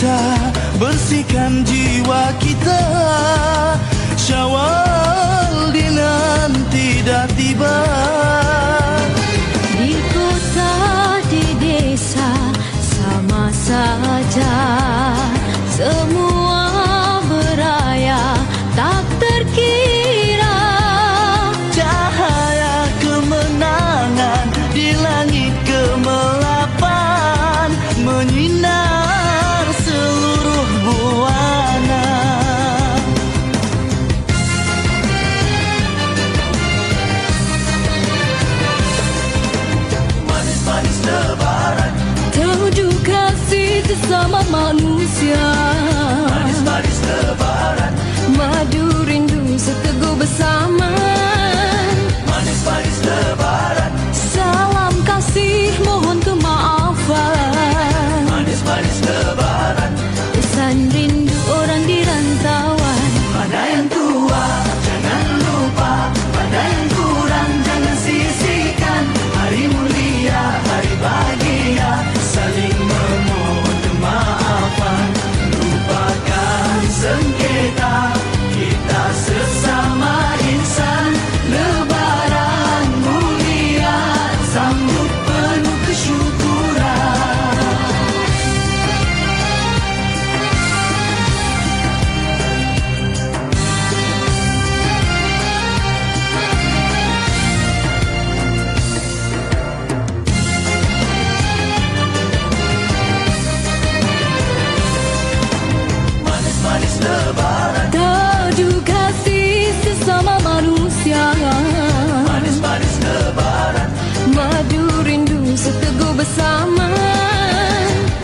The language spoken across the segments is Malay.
kita, bersihkan jiwa kita. Syawal dinanti dah tiba. Di kota, di desa, sama saja. Semua beraya, tak terkira. Cahaya kemenangan di langit kemelapan, menyinar seluruh buana. Manis-manis lebaran, Tunjuk kasih sesama manusia. manis-manis lebaran, Madu rindu seteguh bersama. manis-manis lebaran, Salam kasih mohon kemaafan. manis-manis lebaran. Pesan rindu orang di rantauan. Pada yang tua jangan lupa, pada yang kurang jangan sisihkan. Hari mulia, hari bahagia, saling memohon kemaafan. Lupakan sengketa, kita sesama insan. Lebaran mulia, sambut penuh kesyukuran. Manis-manis lebaran, Tunjuk kasih sesama manusia. manis-manis lebaran, Madu rindu seteguh bersama.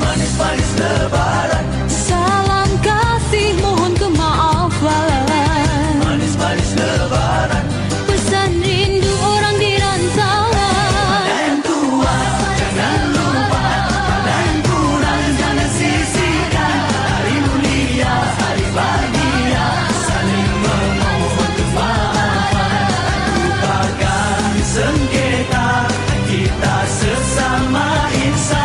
manis-manis lebaran, Salam kasih mohon kemaafan. manis-manis lebaran. Pesan rindu orang di rantauan. Pada yang tua jangan lupa, pada yang kurang jangan sisihkan. Hari mulia, hari bahagia, saling memohon kemaafan. Lupakan sengketa, kita sesama insan.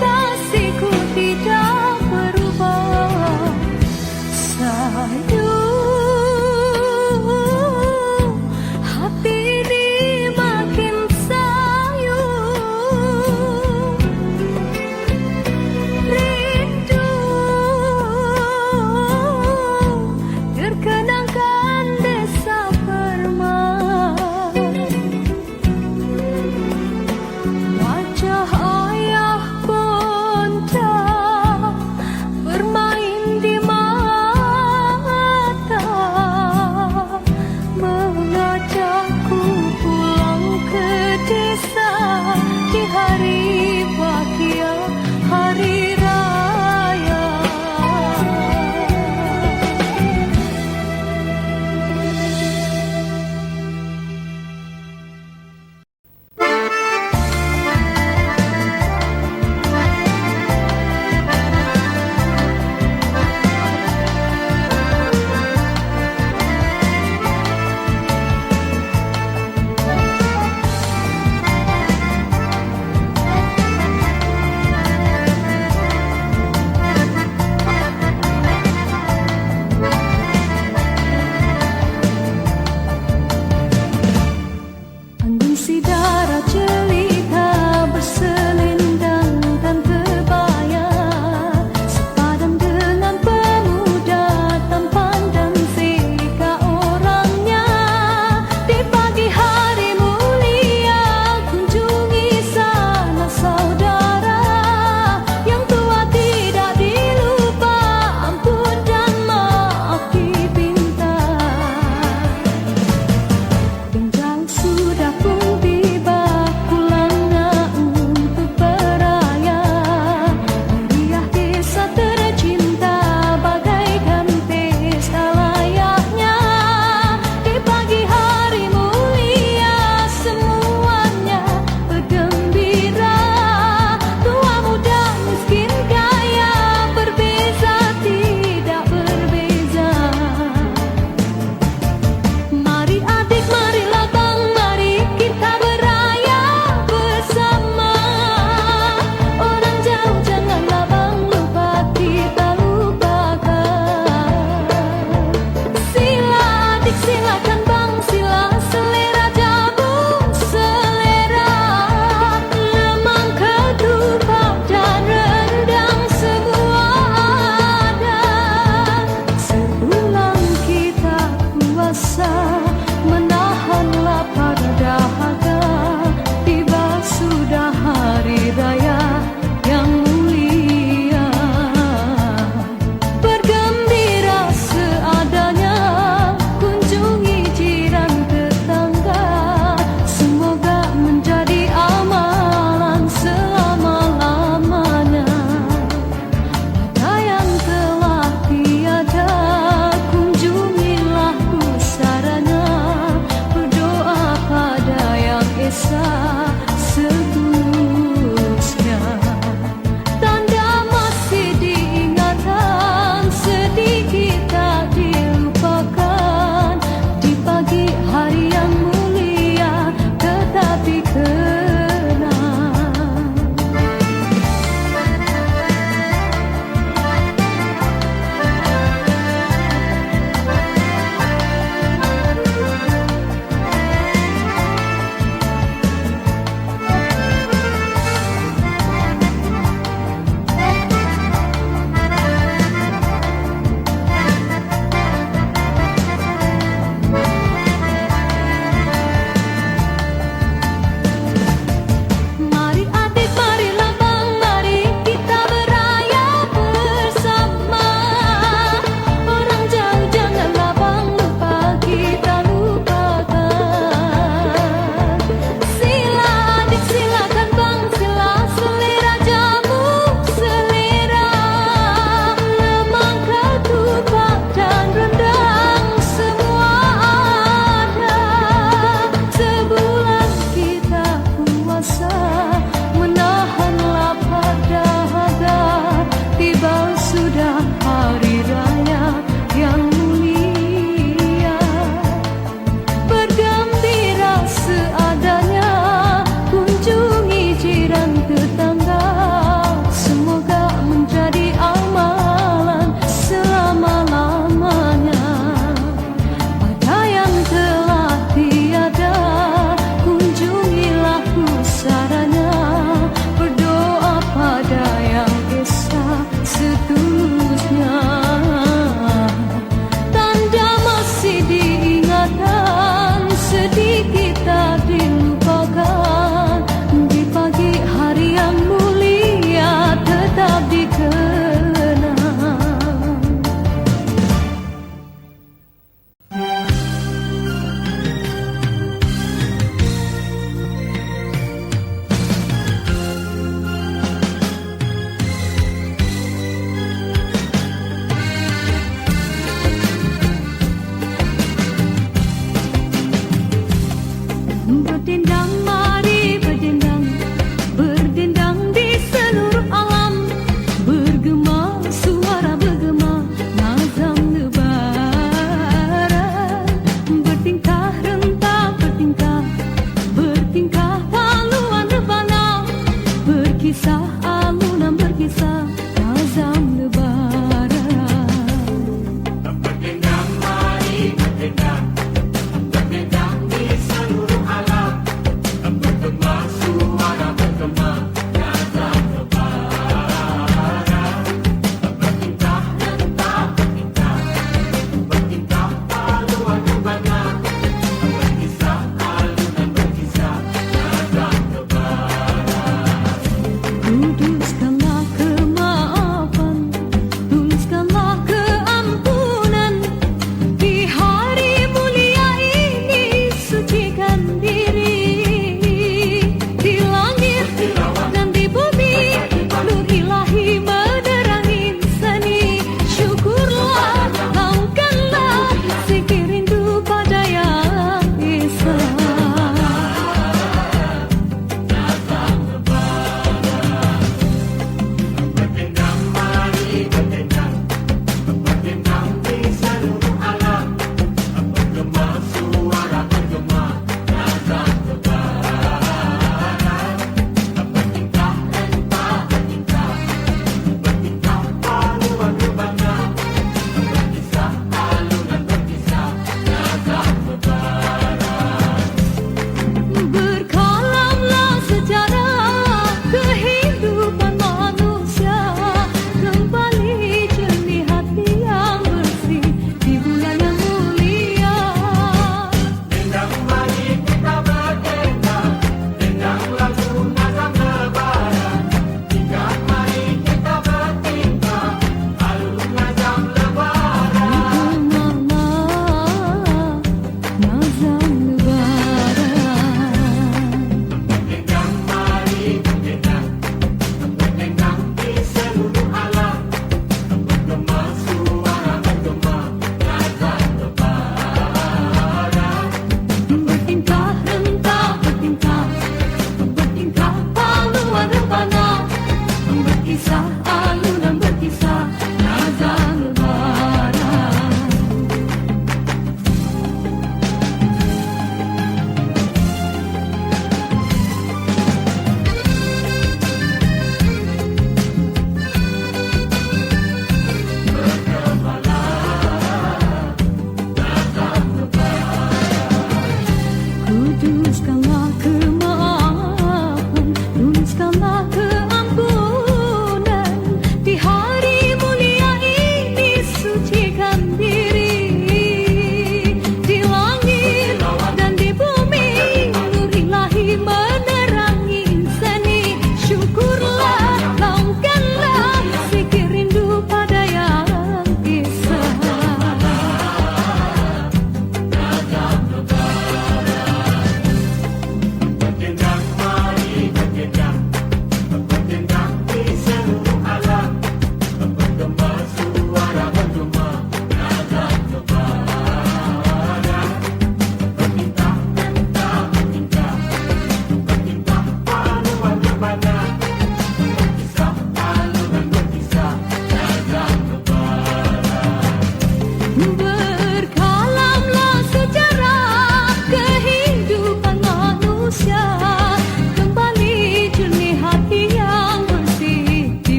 kasihku tidak berubah. Sayu, hati ini makin sayu. Rindu terkenangkan desa Permai. Wajah ayahku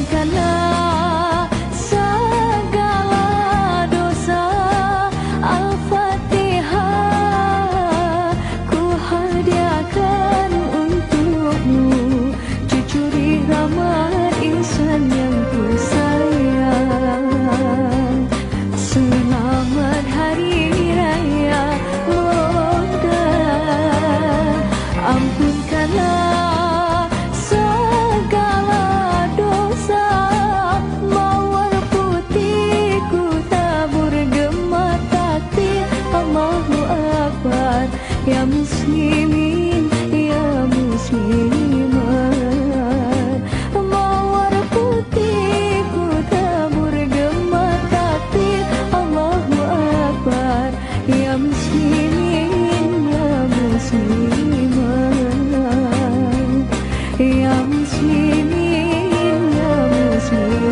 ampunkanlah segala dosa. Al-Fatihah ku hadiahkan untukmu, cucuri rahmat insan yang ku sayang. Selamat Hari Raya Lodan, ampunkanlah segala dosa. Mawar putih ku tabur gemar takbir, Allahu Akbar. Ya muslimin, ya muslimat, mawar putih ku tabur gemar takbir, Allahu Akbar. Ya muslimin, ya muslimat, ya muslimin, ya muslimat.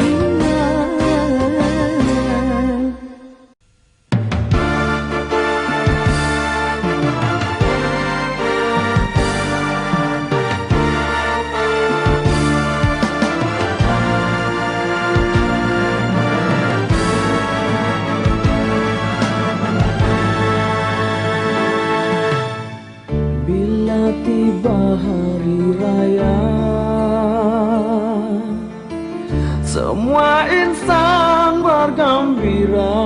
Bila tiba hari raya, semua insan bergembira.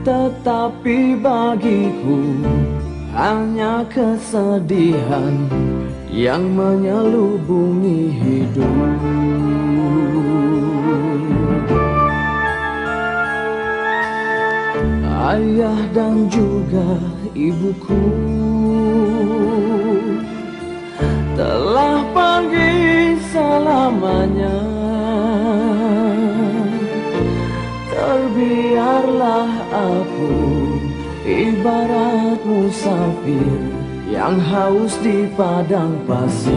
Tetapi bagiku hanya kesedihan yang menyelubungi hidup. Ayah dan juga ibuku telah pergi selamanya. Terbiarlah aku ibarat musafir yang haus di padang pasir.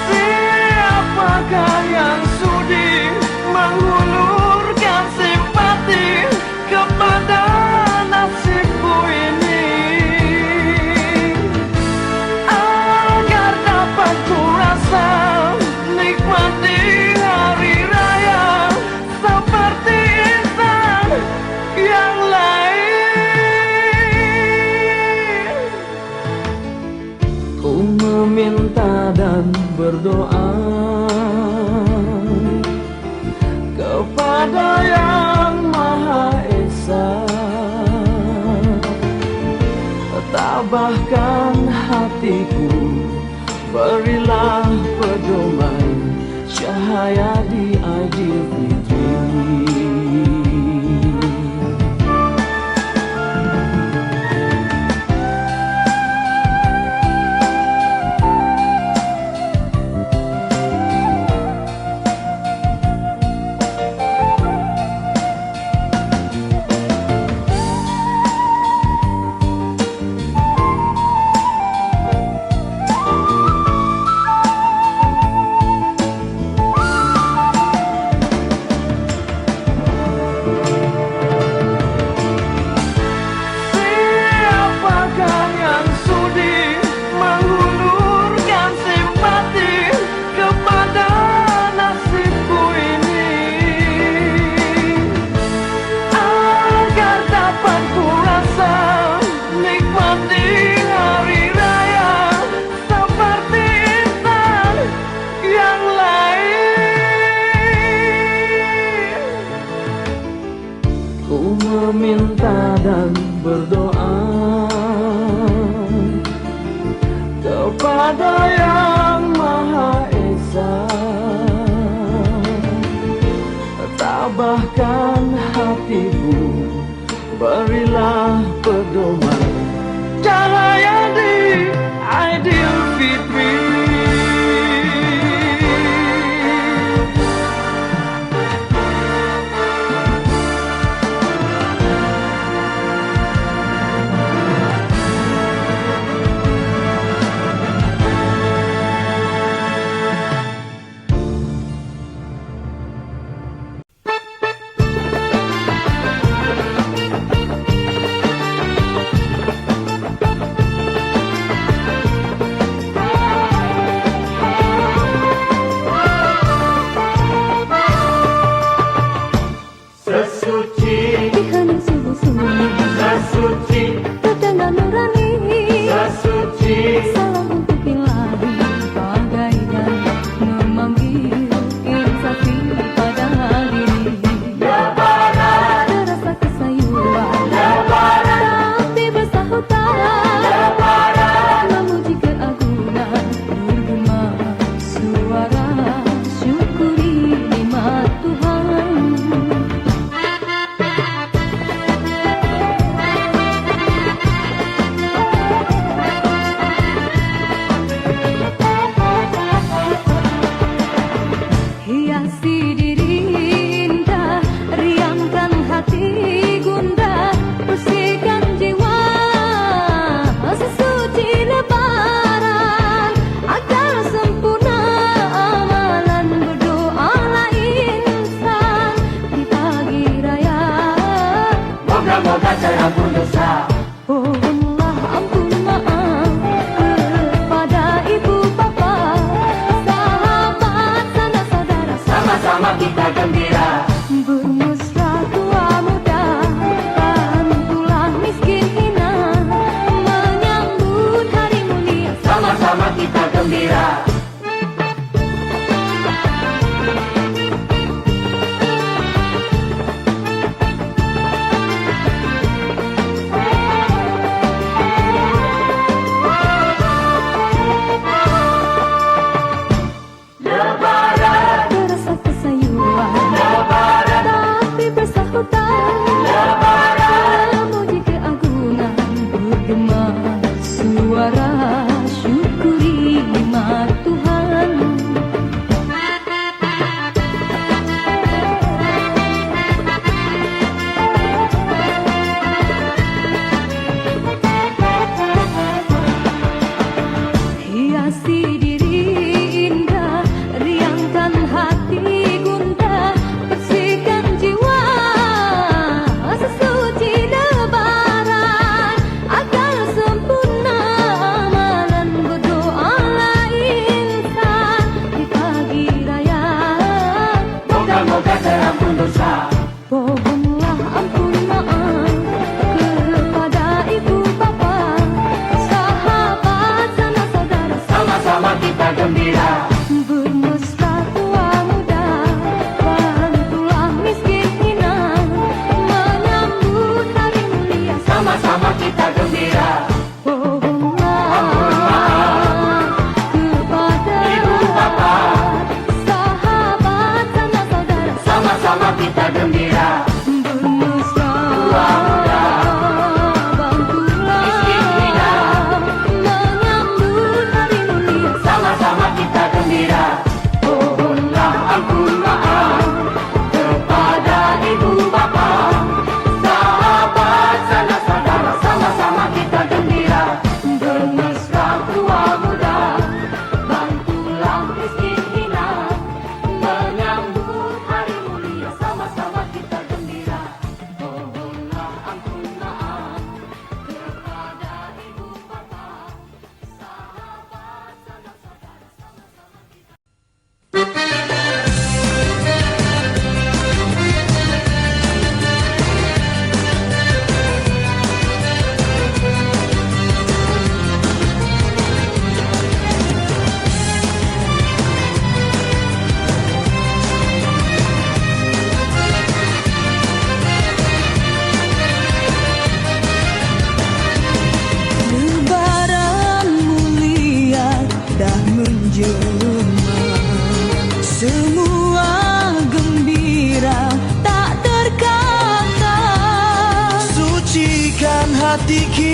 Siapakah yang sudi menghulurkan simpati kepada nasibku ini, agar dapat ku rasa nikmati hari raya seperti insan yang lain. Ku meminta dan berdoa kepada Yang Maha Esa, tabahkan hatiku, berilah pedoman cahaya di Aidilfitri. Siapakah yang sudi menghulurkan simpati kepada nasibku ini, agar dapat ku rasa nikmati hari raya seperti insan yang lain. Ku meminta dan berdoa kepada Yang Maha Esa, tabahkan hatiku, berilah pedoman cahaya di Aidilfitri.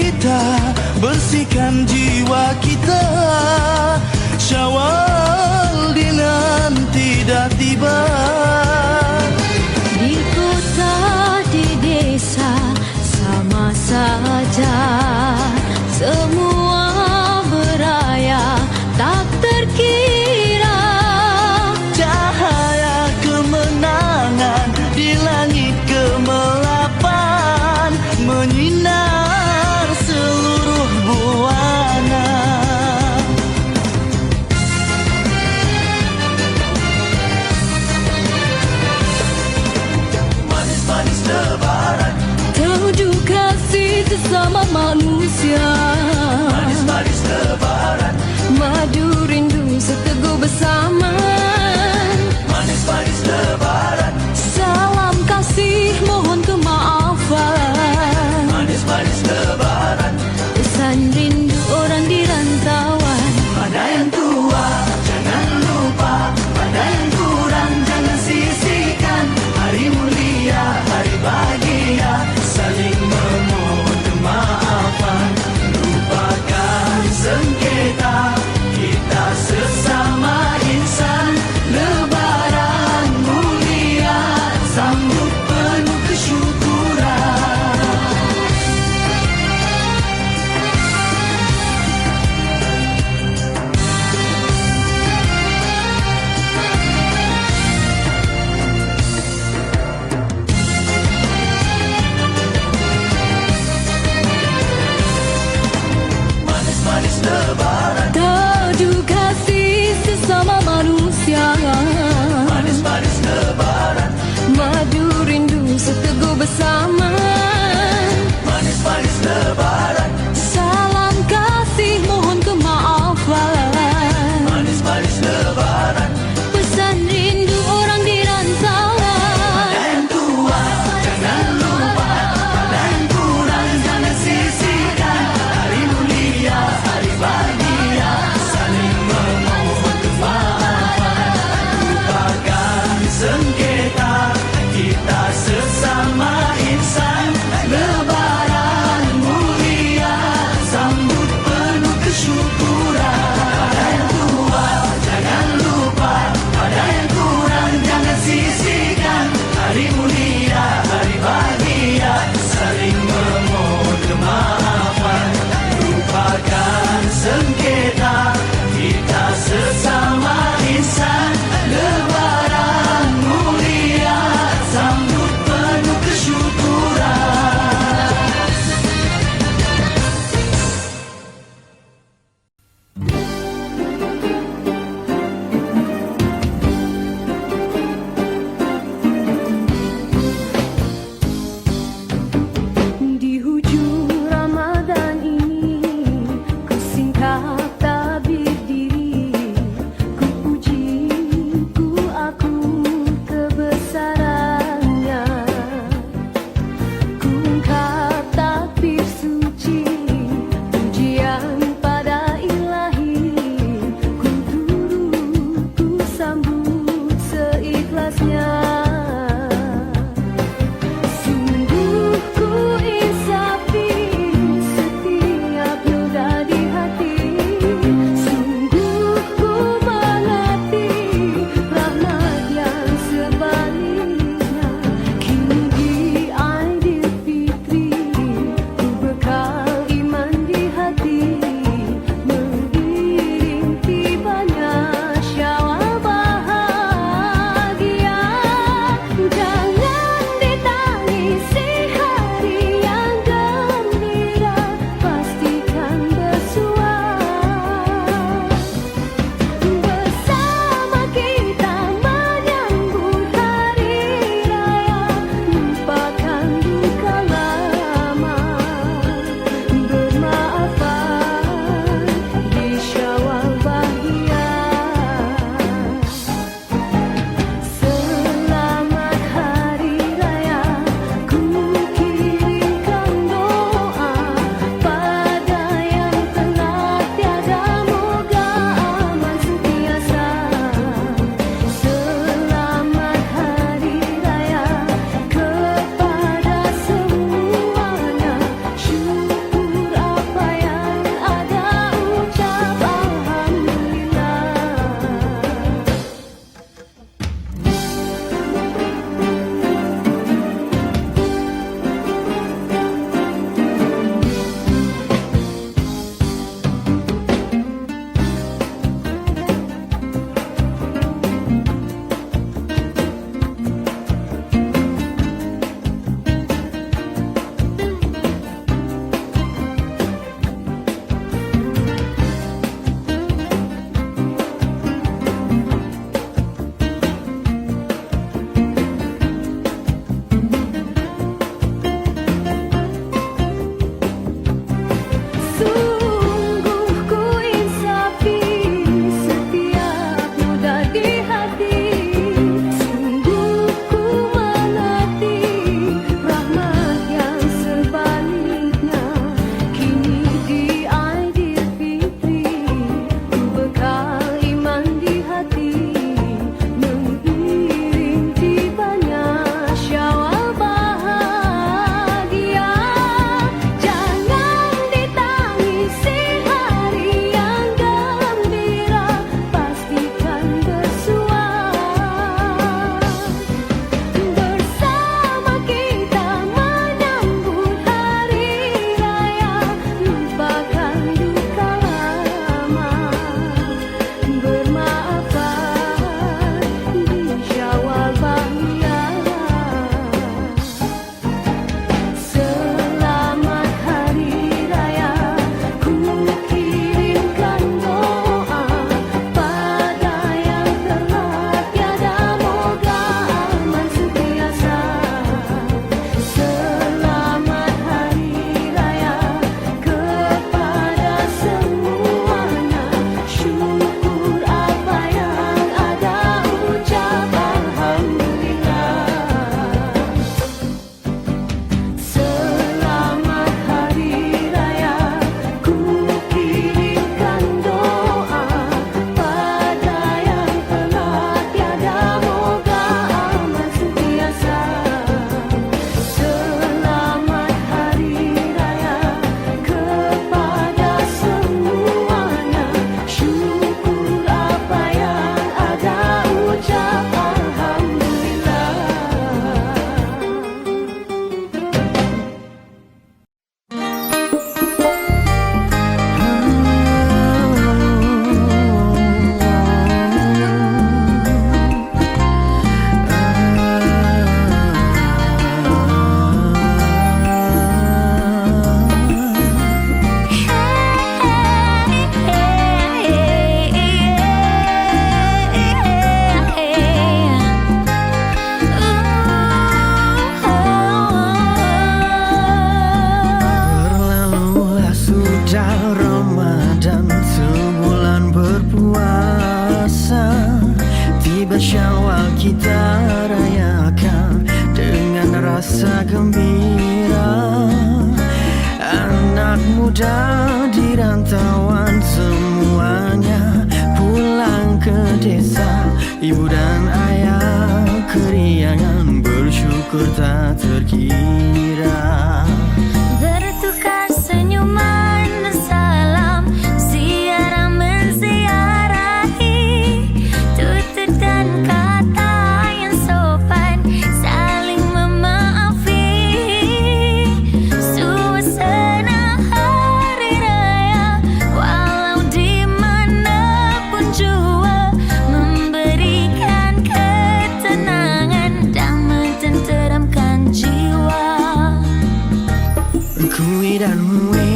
kita, bersihkan jiwa kita. Syawal dinanti dah tiba. Di kota, di desa, sama saja. Semua beraya, tak terkira. Cahaya kemenangan di langit kemelapan, menyinar seluruh buana. Manis-manis lebaran, Tunjuk kasih sesama manusia. manis-manis lebaran, Madu rindu seteguh bersama. manis-manis lebaran, Salam kasih mohon kemaafan. manis-manis lebaran. Pesan rindu orang di rantauan. Pada yang tua jangan lupa, pada yang kurang jangan sisihkan. Hari mulia, hari bahagia, saling memohon kemaafan. Lupakan sengketa, kita sesama insan. Lebaran mulia, sambut penuh kesyukuran. Manis-manis lebaran, Tunjuk kasih sesama manusia. manis-manis lebaran, Madu rindu seteguh bersama. manis-manis lebaran, Salam kasih mohon kemaafan. manis-manis lebaran. Pesan rindu orang di rantauan. Pada yang tua jangan lupa, pada yang kurang jangan sisihkan. Hari mulia, hari bahagia, saling memohon kemaafan. Lupakan sengketa, kita sesama insan. Sudah Ramadan, sebulan berpuasa. Tiba Syawal kita rayakan dengan rasa gembira. Anak muda di rantauan semuanya pulang ke desa. Ibu dan ayah keriangan bersyukur tak terkira. Bertukar senyuman dan salam, ziarah menziarahi, tutur dan kata yang sopan, saling memaafi. Suasana hari raya, walau di manapun jua, memberikan ketenangan dan mententeramkan jiwa. Kue dan mue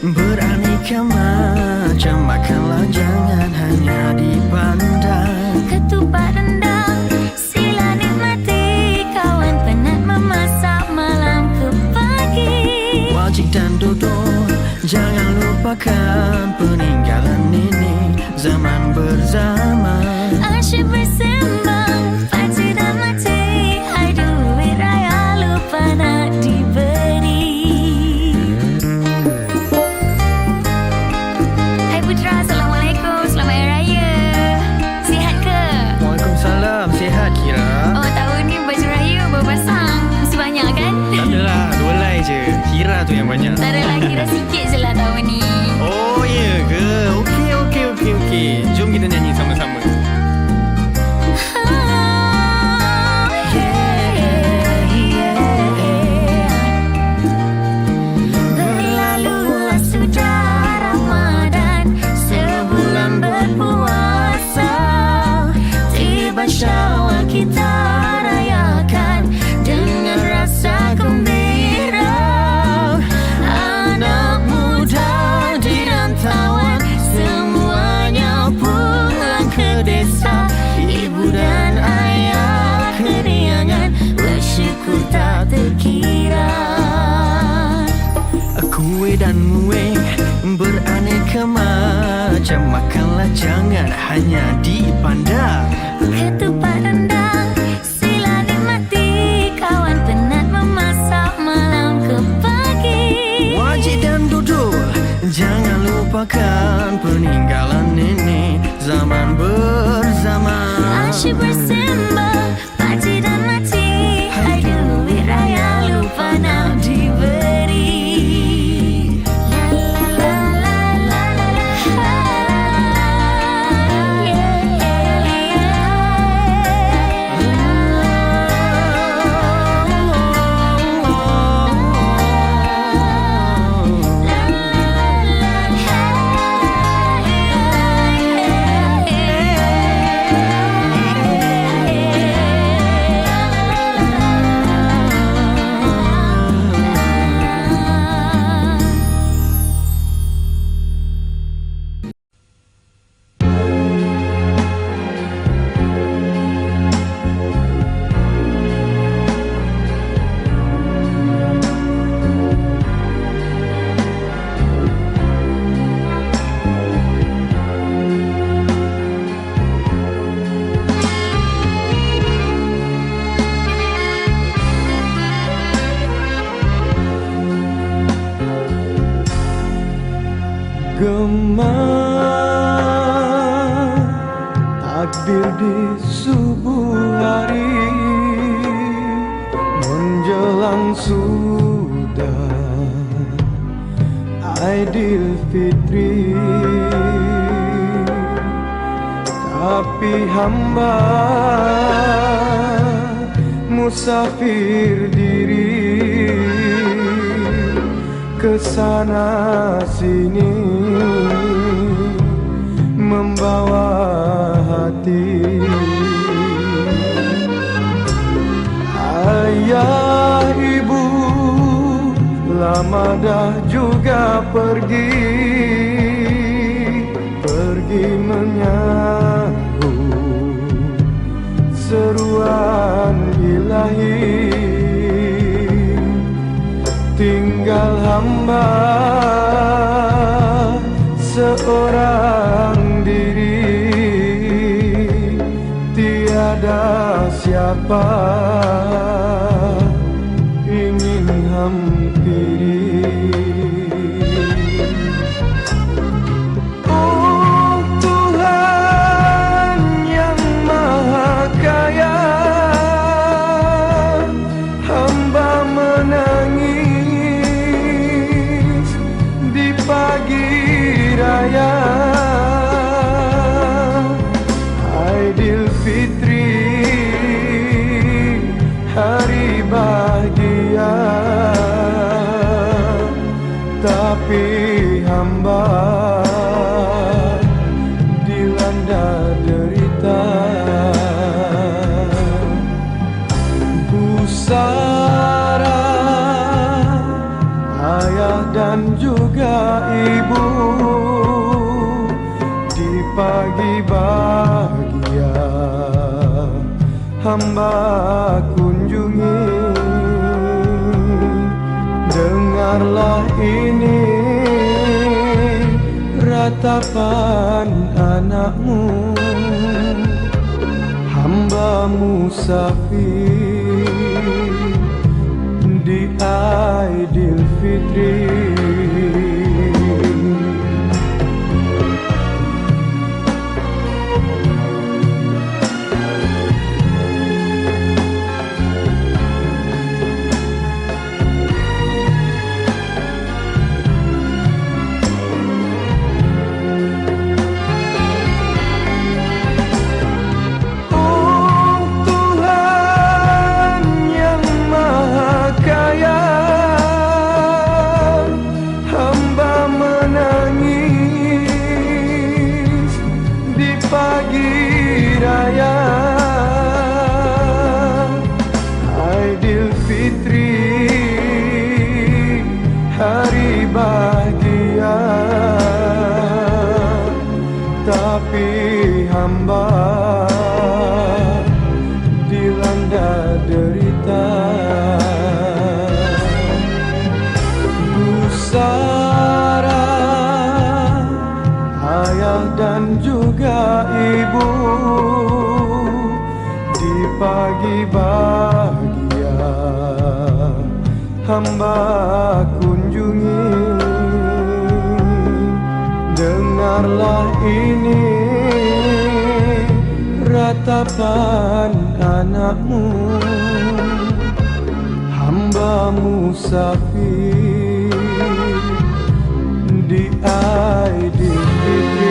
beraneka macam, makanlah jangan hanya dipandang. Ketupat rendang, sila nikmati, kawan penat memasak malam ke pagi. Wajik dan dodol, jangan lupakan peninggalan ini zaman berzaman. Asyik bersembang, pakcik dan makcik, hai duit raya lupa nak diberi. Hai Putra, Assalamualaikum, selamat Hari Raya. Sihat ke? Waalaikumsalam, sihat Kira? Oh, tahun ni baju raya baru pasang, mesti banyak kan? Tak adalah, 2 helai je. Kira tu yang banyak. Tak adalah, kira sikit je lah tahun ni. Oh, ya ke? Okey. Jom kita nyanyi sama-sama. Berlalulah sudah Ramadan, sebulan berpuasa. Tiba Syawal kita rayakan dengan rasa gembira. Anak muda di rantauan semuanya pulang ke desa. Ibu dan ayah keriangan bersyukur tak terkira. Kue dan mue beraneka macam, makanlah jangan hanya dipandang. Ketupat rendang, sila nikmati, kawan penat memasak malam ke pagi. Wajik dan dodol, jangan lupakan peninggalan ini zaman berzaman. Asyik bersembang, pakcik dan makcik, hai duit raya lupa nak diberi. La la la la la la, Gemar takbir di subuh hari, menjelang sudah Aidilfitri. Tapi hamba musafir diri, kesana sini membawa hati. Ayah ibu lama dah juga pergi menyambut seruan ilahi. Tinggal hamba seorang diri, tiada siapa ingin hampiri. Oh Tuhan yang Maha Kaya, hamba menangis di pagi raya Aidilfitri, hari bahagia, tapi hamba dilanda derita. Pusara, ayah dan juga ibu, di pagi bahagia hamba kunjungi. Dengarlah ini ratapan anakmu, hamba musafir di Aidilfitri. Pagi raya Aidilfitri, hari bahagia, tapi hamba dilanda derita. Pusara, ayah dan juga ibu, di pagi bahagia hamba kunjungi. Dengarlah ini ratapan anakmu, hamba musafir di Aidilfitri.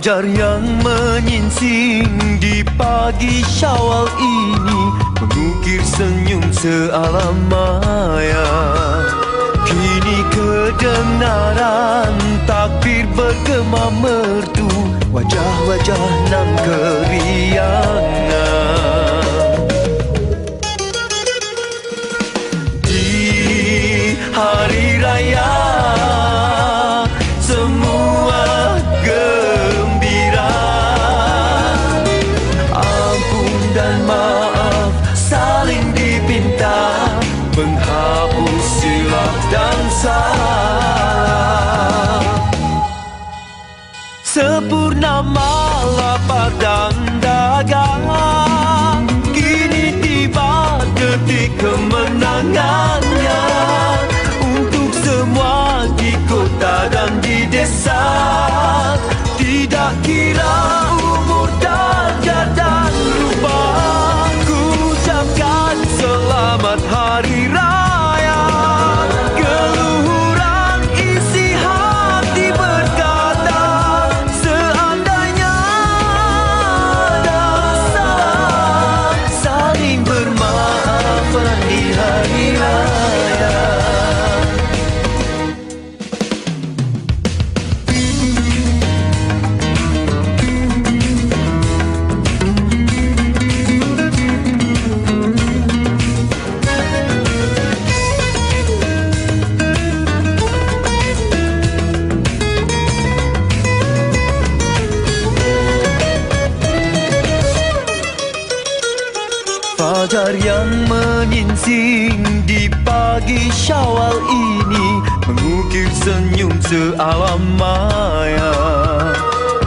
Fajar yang menyingsing di pagi Syawal ini mengukir senyum sealam maya. Kini kedengaran takbir bergema merdu, wajah-wajah nan keriangan. Di hari raya semua gembira, ampun dan maaf saling dipinta, menghapus silap dan salah. Sepurnama lapar dan dagang, kini tiba detik kemenangannya untuk semua di kota dan di desa. Tidak kira umur, darjat dan rupa, ku ucapkan selamat hari raya. Keluhuran isi hati berkata, seandainya ada salah, saling bermaafan di hari raya. Fajar yang menyingsing di pagi Syawal ini mengukir senyum sealam maya.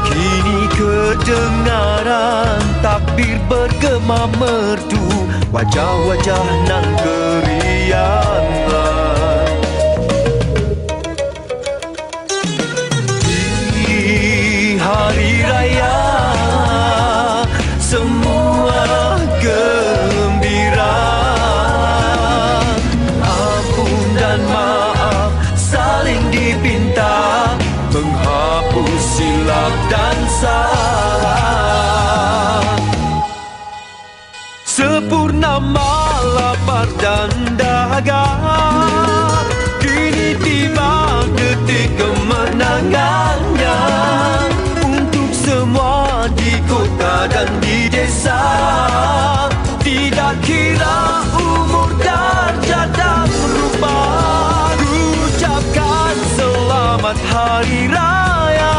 Kini kedengaran takbir bergema merdu, wajah-wajah nan keriangan. Di hari raya semua gembira, ampun dan maaf saling dipinta, menghapus silap dan salah. Sepurnama lapar dan dagang, kini tiba detik kemenangannya untuk semua di kota dan di desa. Tidak kira umur, darjat dan rupa, ku ucapkan selamat hari raya.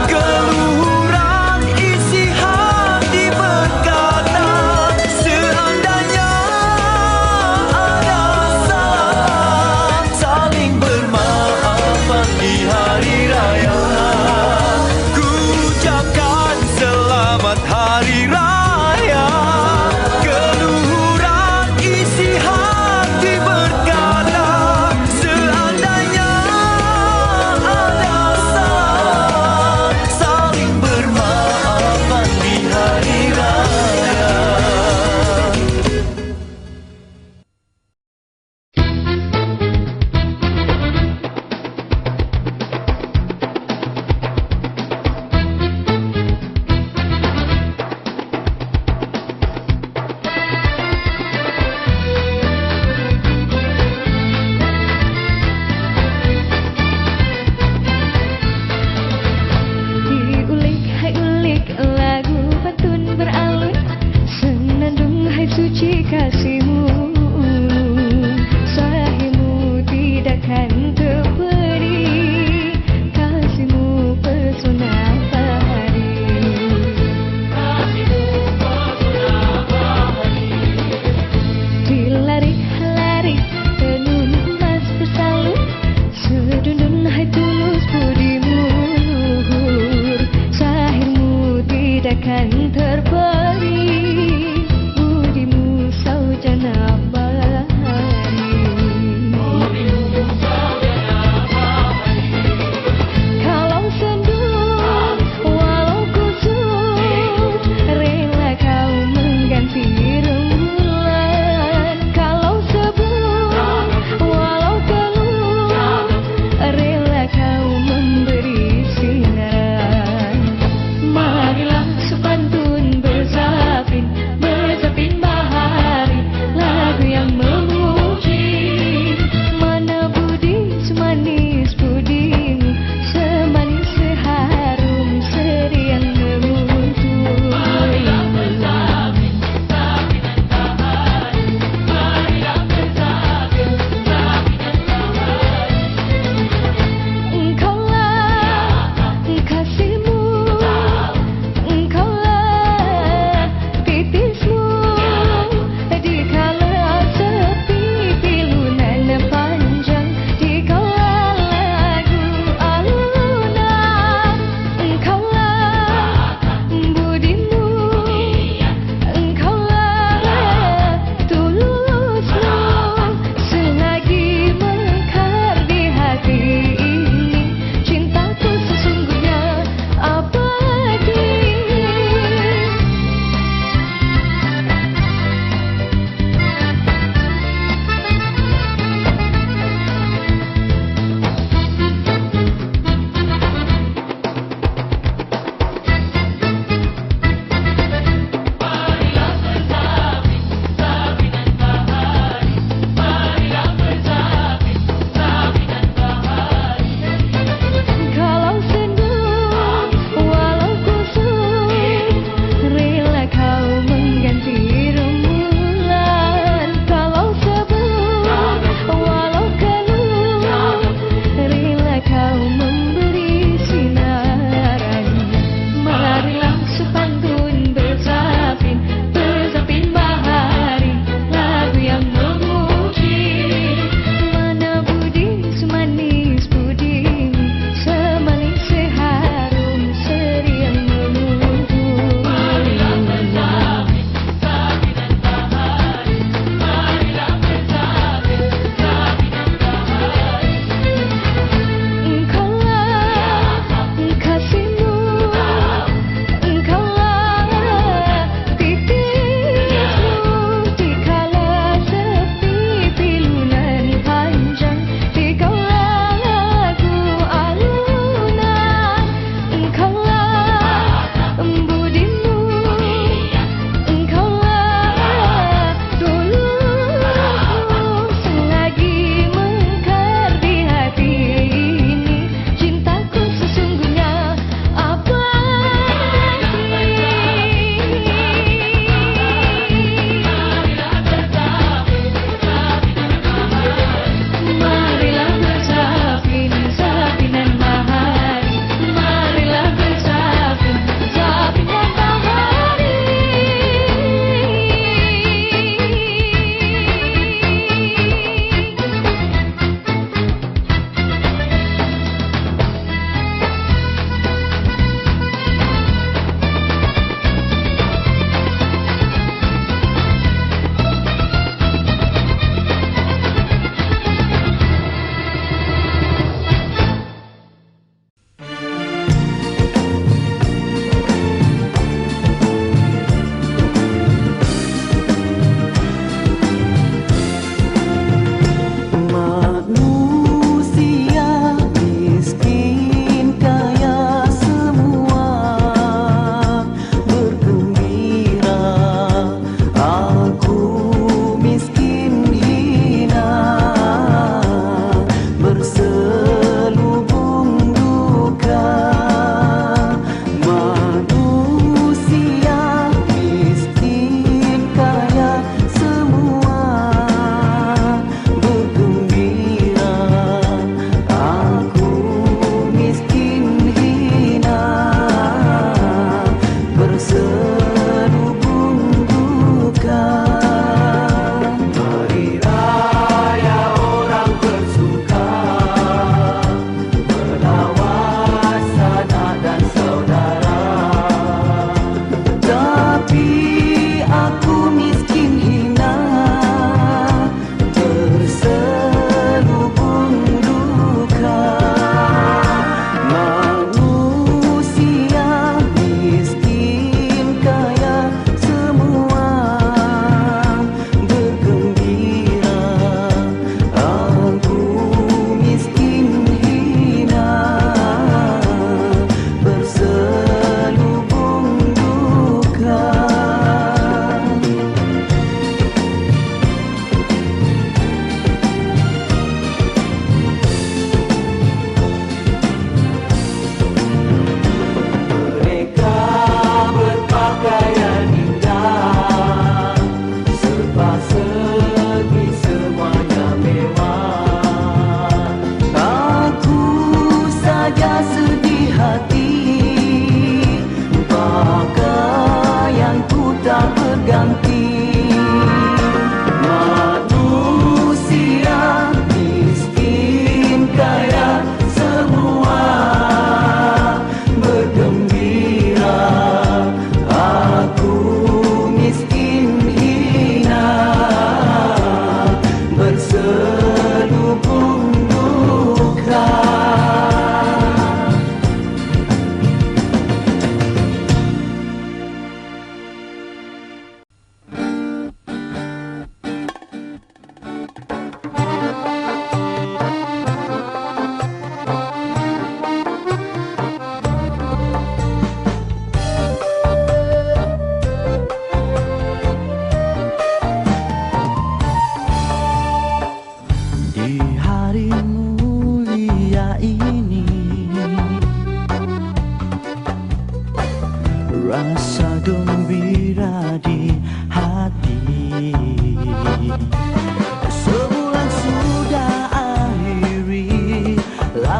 Keluhuran isi hati berkata, seandainya ada salah, saling bermaafan di hari raya. Ku ucapkan selamat hari raya. Keluhuran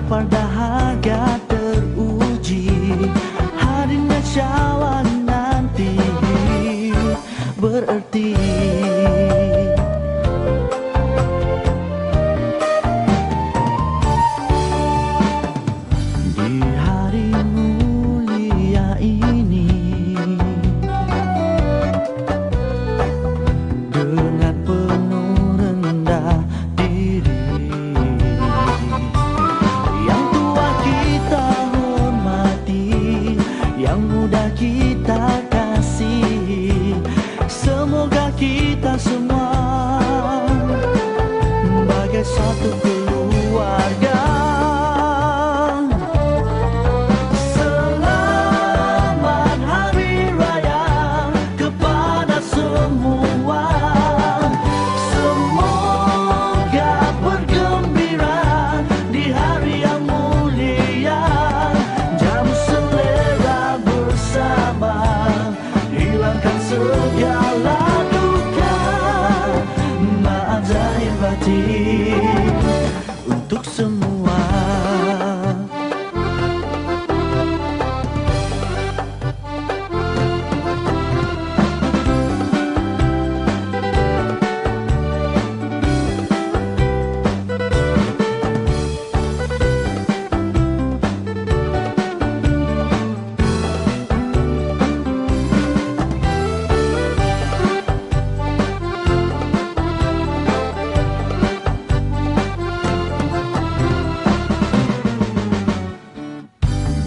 lapar dahaga teruji, hadirnya syawal nanti berarti. Di hari mulia ini, dengan penuh rendah diri, yang tua kita hormati, yang muda kita kasihi. Semoga kita semua bagai satu keluarga. Selamat Hari Raya kepada semua. Semoga bergembira di hari yang mulia. Jamu selera bersama, hilangkan segala duka. Maaf zahir batin untuk semua.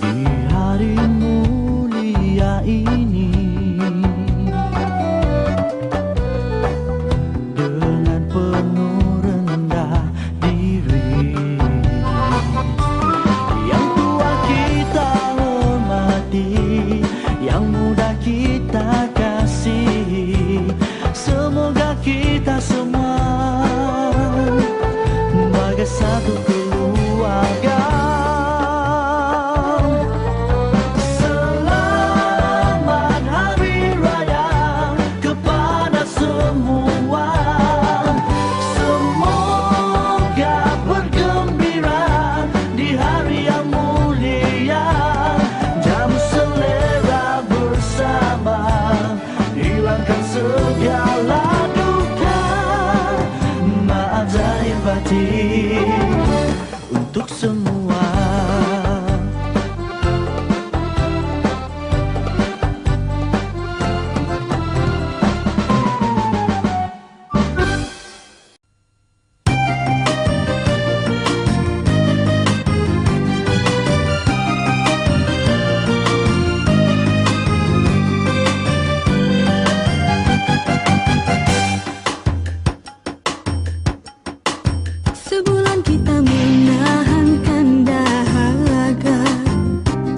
Di hari mulia ini, dengan penuh rendah diri, yang tua kita hormati, yang muda kita kasihi. Semoga kita semua bagai satu keluarga. Selamat Hari Raya kepada semua. Semoga bergembira di hari yang mulia. Jamu selera bersama, hilangkan segala duka. Maaf zahir batin untuk semua. Sebulan kita menahankan dahaga,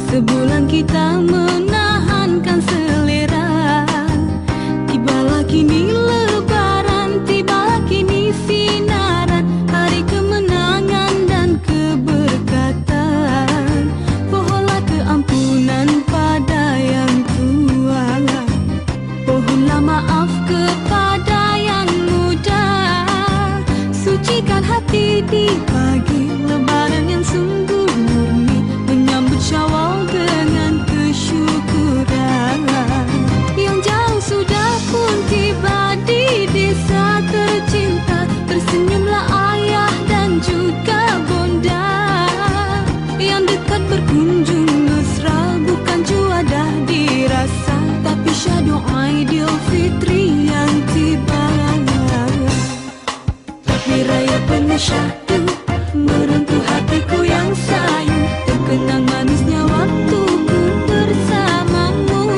sebulan kita menahankan selera. Tibalah kini lebaran, tibalah kini sinaran, hari kemenangan dan keberkatan. Pohonlah keampunan pada yang tua, pohonlah maaf kepada yang muda. Sucikan hati di pagi lebaran yang sungguh murni, menyambut Syawal dengan kesyukuran. Yang jauh sudah pun tiba di desa tercinta, tersenyumlah ayah dan juga bonda. Yang dekat berkunjung mesra, bukan juadah dirasa, tapi syahdu Aidilfitri yang tiba. Hari Raya penuh syahdu merentuh hatiku yang sayu, terkenang manisnya waktuku bersamamu.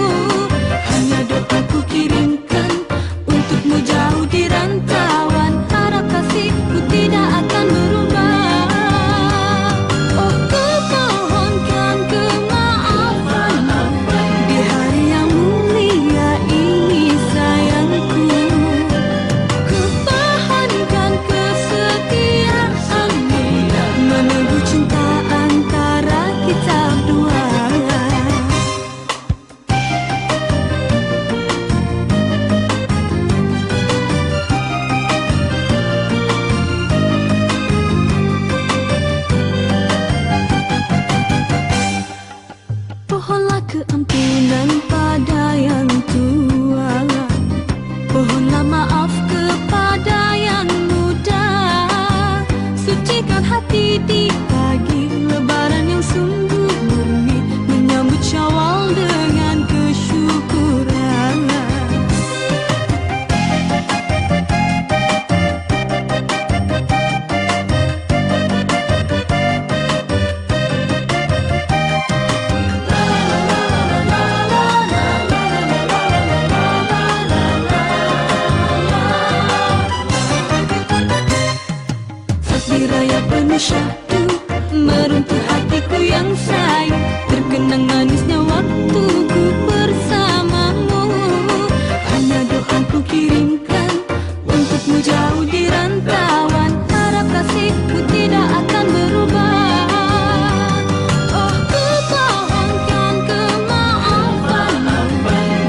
Hanya doaku kirimkan untukmu jauh di rantauan, harap kasihku tidak akan berubah. Oh, kumohonkan kemaafan di hari yang mulia ini sayangku. Kumohonkan kesetiaan syahdu meruntuh hatiku yang sayang, terkenang manisnya waktuku bersamamu. Hanya doaku kirimkan untukmu jauh di rantauan, harap kasihku tidak akan berubah. Oh, ku mohonkan kemaafan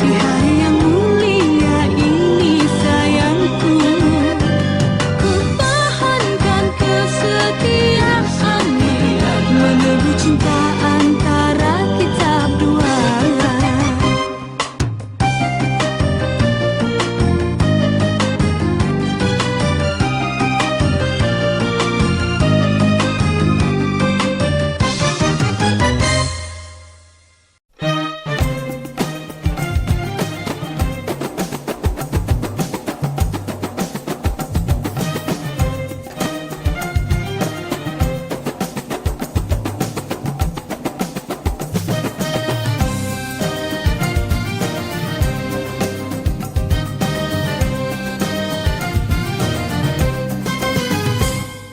di hari yang mulia ini sayangku. Ku tahankan kesetiaan menebus cinta antara kita berdua.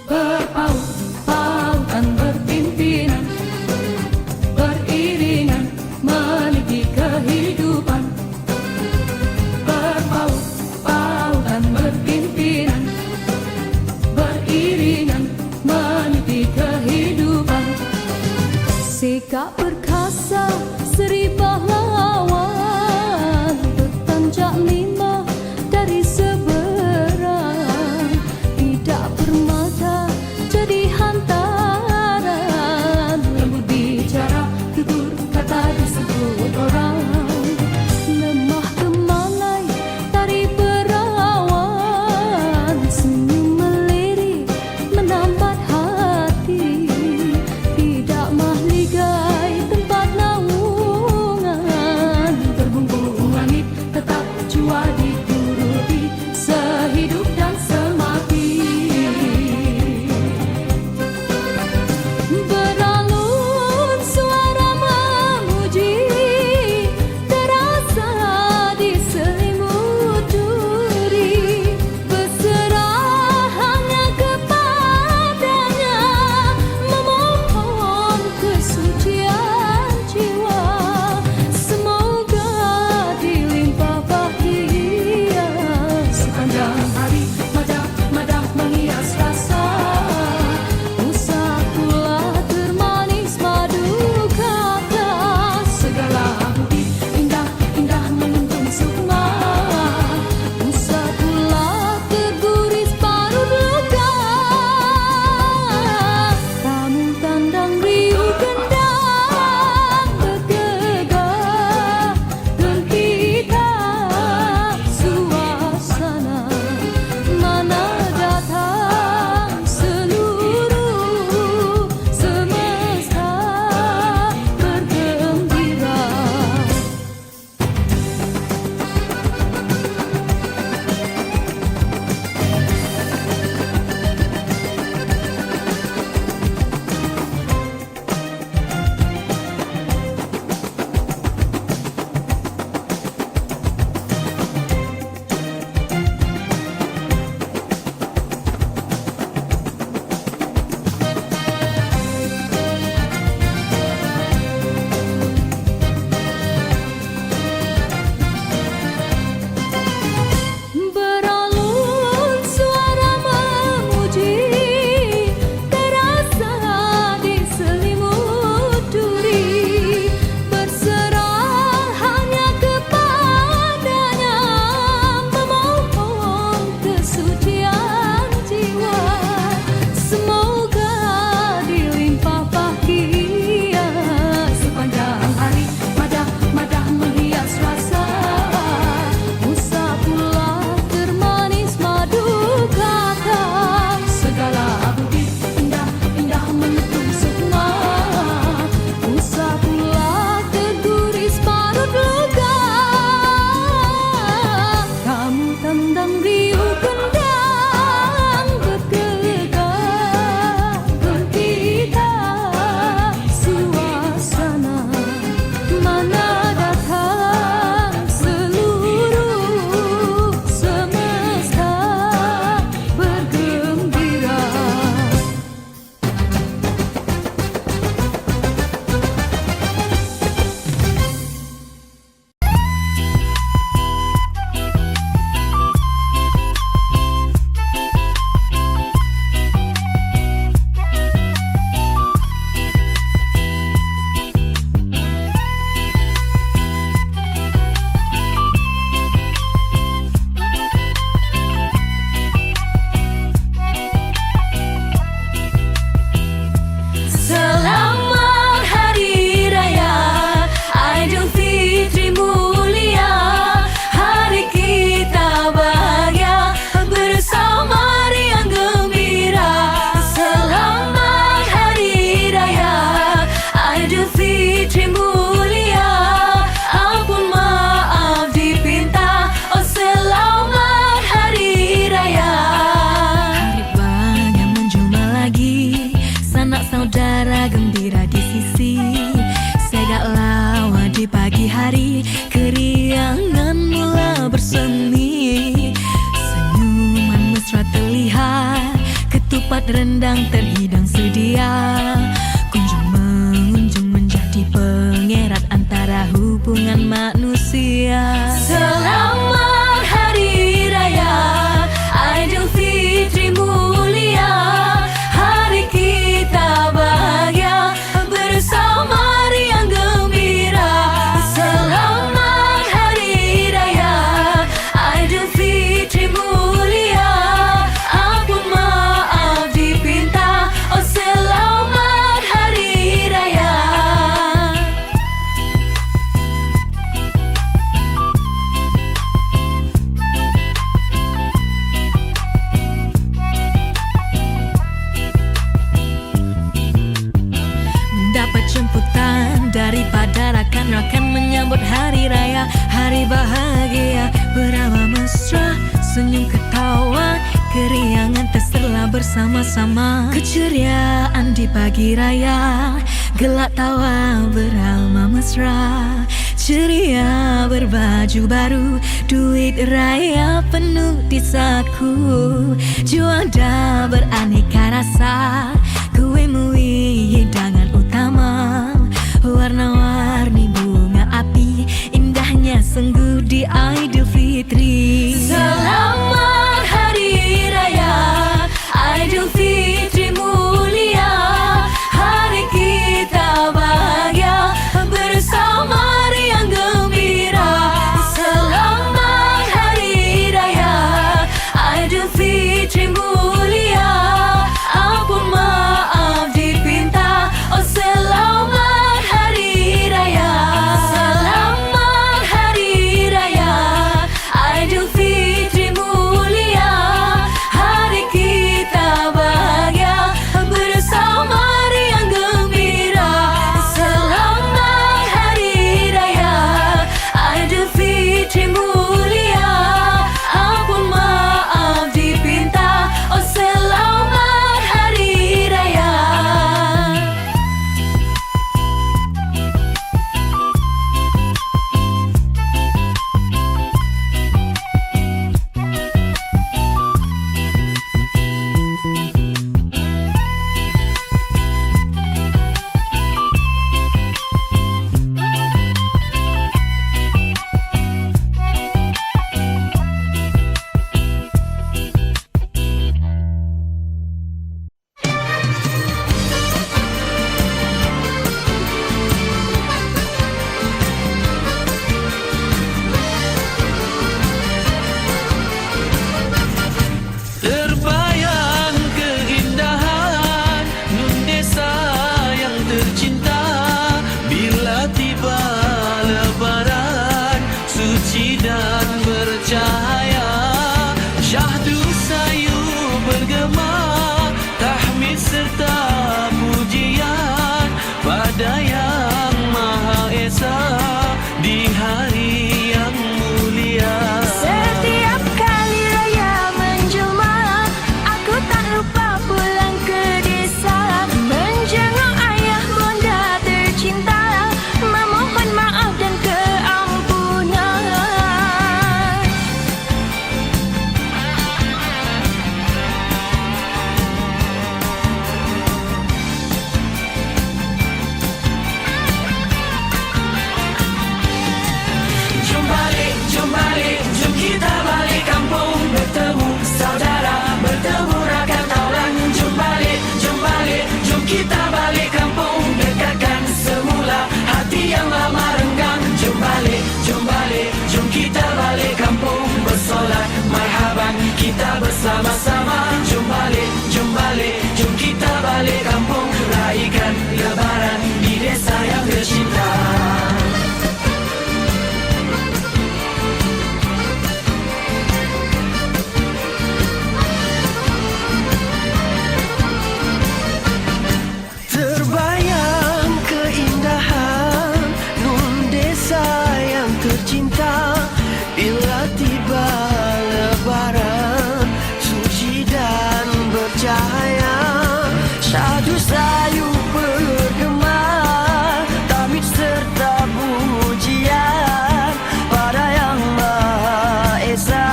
Berpaut-pautan berpimpinan, beriringan meniti kehidupan. Berpaut-pautan berpimpinan, beriringan meniti kehidupan. Sikap perkasa Seri Pahlawan, bertanjak 5 dari seberang, tidak bermata jadi hantaran, lembut bicara tutur kata disebut orang, lemah gemalai tari perawan, senyum melirik menambat hati, tidak mahligai tempat naungan, terbungkung langit tetap jua dituruti sehidup dan semati. Beralun suara memuji terasa di selimut duri, berserah hanya kepadanya, memohon kesucian jiwa, semoga dilimpah bahagia sepanjang hari. Madah-madah menghias rasa, usahkulah termanis madu kata, segala budi indah-indah menuntung sukma, usahkulah terguris parut luka. Kamu tandang riuh gendang bergegar, dan kita suasana mana datang dapat rendang terhidang sedia. Kunjung mengunjung menjadi pengerat antara hubungan manusia. Selamat Hari Raya Aidilfitri mulia, hari kita bahagia bersama riang gembira. Selamat Hari Raya Aidilfitri mulia, ampun maaf dipinta. Oh selamat Hari Raya. Mendapat jemputan daripada rakan-rakan menyambut hari raya, hari bahagia beramah mesra, senyum ketawa, keriangan terserlah bersama-sama. Keceriaan di pagi raya, gelak tawa beramah mesra, ceria berbaju baru, duit raya penuh di saku, juanda beraneka rasa, kue mui hidangan utama, warna-warni bunga api, indahnya sungguh di Aidilfitri. Selamat Hari Raya Aidilfitri mulia, hari kita bahagia bersama riang gembira. Selamat Hari Raya Aidilfitri mulia, ampun maaf dipinta. Oh selamat Hari Raya. Selamat Hari Raya Aidilfitri mulia, hari kita bahagia bersama riang gembira. Selamat Hari Raya Aidilfitri mulia, ampun maaf dipinta. Oh selamat Hari Raya. Terbayang keindahan Nun desa yang tercinta, bila tiba lebaran suci dan bercahaya. Syahdu sayu bergema, tahmid serta pujian pada Yang Maha Esa di hari yang mulia. Setiap kali raya menjelma, aku tak lupa pulang ke desa, menjenguk ayah bonda tercinta, memohon maaf dan keampunan. Jom balik, jom kita balik kampung, bertemu saudara, bertemu rakan kawan. Jom balik, jom kita balik kampung, dekatkan semula hati yang lama renggang. Jom balik, jom kita balik kampung, bersolat marhaban kita bersama-sama. Jom balik, jom kita balik kampung, raikan lebaran di desa yang tercinta. Terbayang keindahan Nun desa yang tercinta, bila tiba lebaran suci dan bercahaya. Syahdu sayu bergema, tahmid serta pujian pada Yang Maha Esa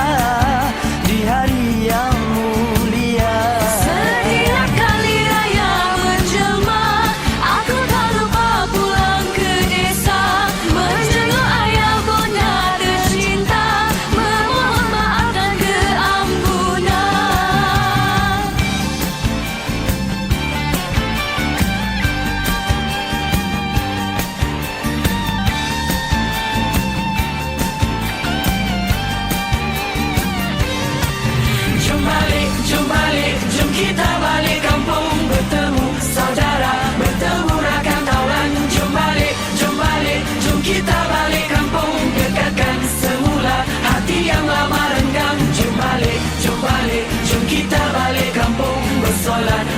di hari yang mulia. Setiap solat